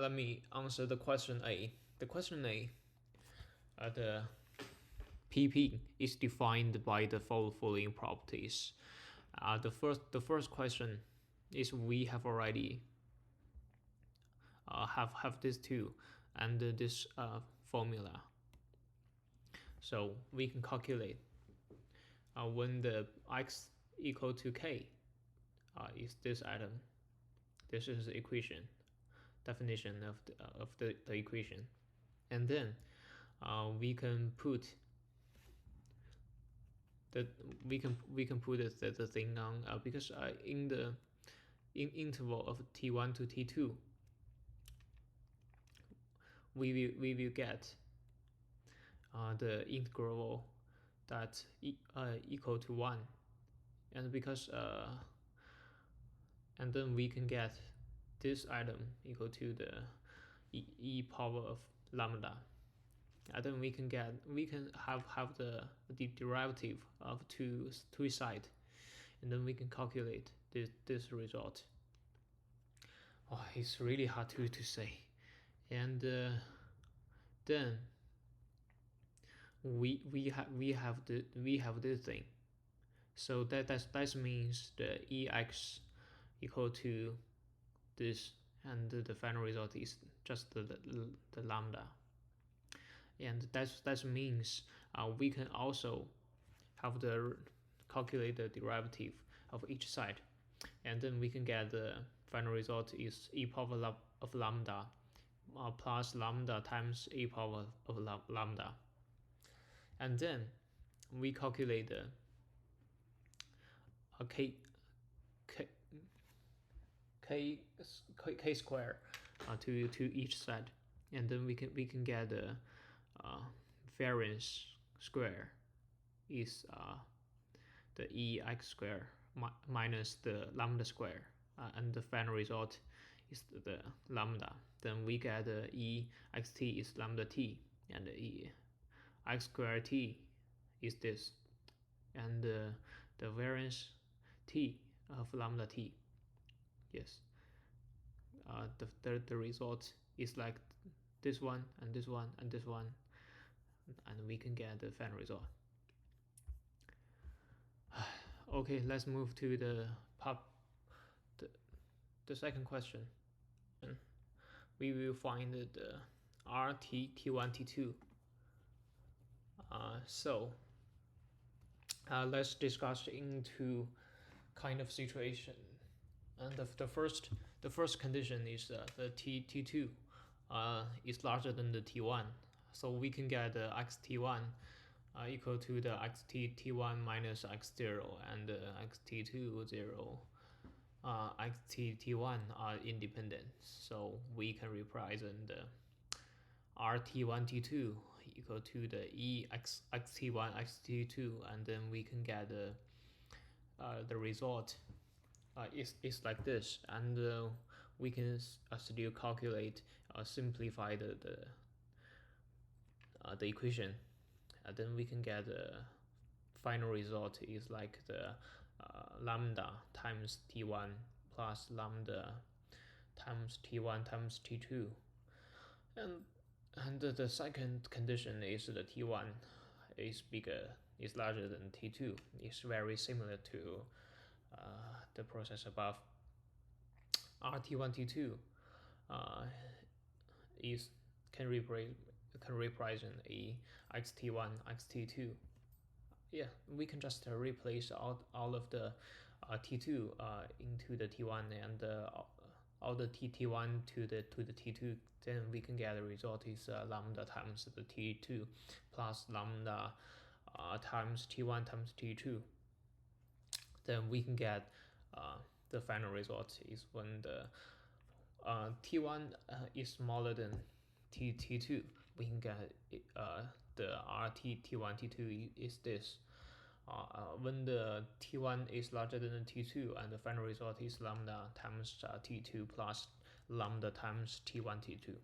let me answer the question A. The question A, the PP is defined by the following properties. The first question is we have already have this two and this formula, so we can calculate when the x equal to k is this item. This is the equation, definition of the equation, and then we can put we can put the thing on because in the interval of t1 to t2 we will get the integral that equal to 1, and because and then we can get this item equal to the e power of lambda, and then we can have the derivative of two sides, and then we can calculate this result. Oh, it's really hard to say. And then we have this thing, so that means the ex equal to this, and the final result is just the lambda, and that means we can also have the calculate the derivative of each side, and then we can get the final result is e power of lambda plus lambda times e power of lambda, and then we calculate the k square to each side, and then we can get the variance square is the ex square minus the lambda square, and the final result is the lambda. Then we get the ext is lambda t, and the x squared t is this, and the variance t of lambda t. Yes, the result is like this one and this one and this one, and we can get the final result. Okay, let's move to the second question. We will find the rt t1 t2. So let's discuss into kind of situation, and the first condition is the t2 is larger than the t1, so we can get the xt1 equal to the xt1 minus x0, and xt2 0. xt1 are independent, so we can represent the rt1 t2 equal to the xt1 xt2, and then we can get the result is like this, and we can still calculate simplify the equation, and then we can get the final result is like the lambda times t1 plus lambda times t1 times t2, and the second condition is the t1 is larger than t2. It's very similar to the process above. rt1 t2 can represent a xt1 xt2. Yeah, we can just replace all of the t2 into the t1, and all the t1 to the t2, then we can get the result is lambda times the t2 plus lambda times t1 times t2. Then we can get the final result is when the t1 is smaller than t2, we can get the rt t1 t2 is this. When the t1 is larger than the t2, and the final result is lambda times t2 plus lambda times t1 t2.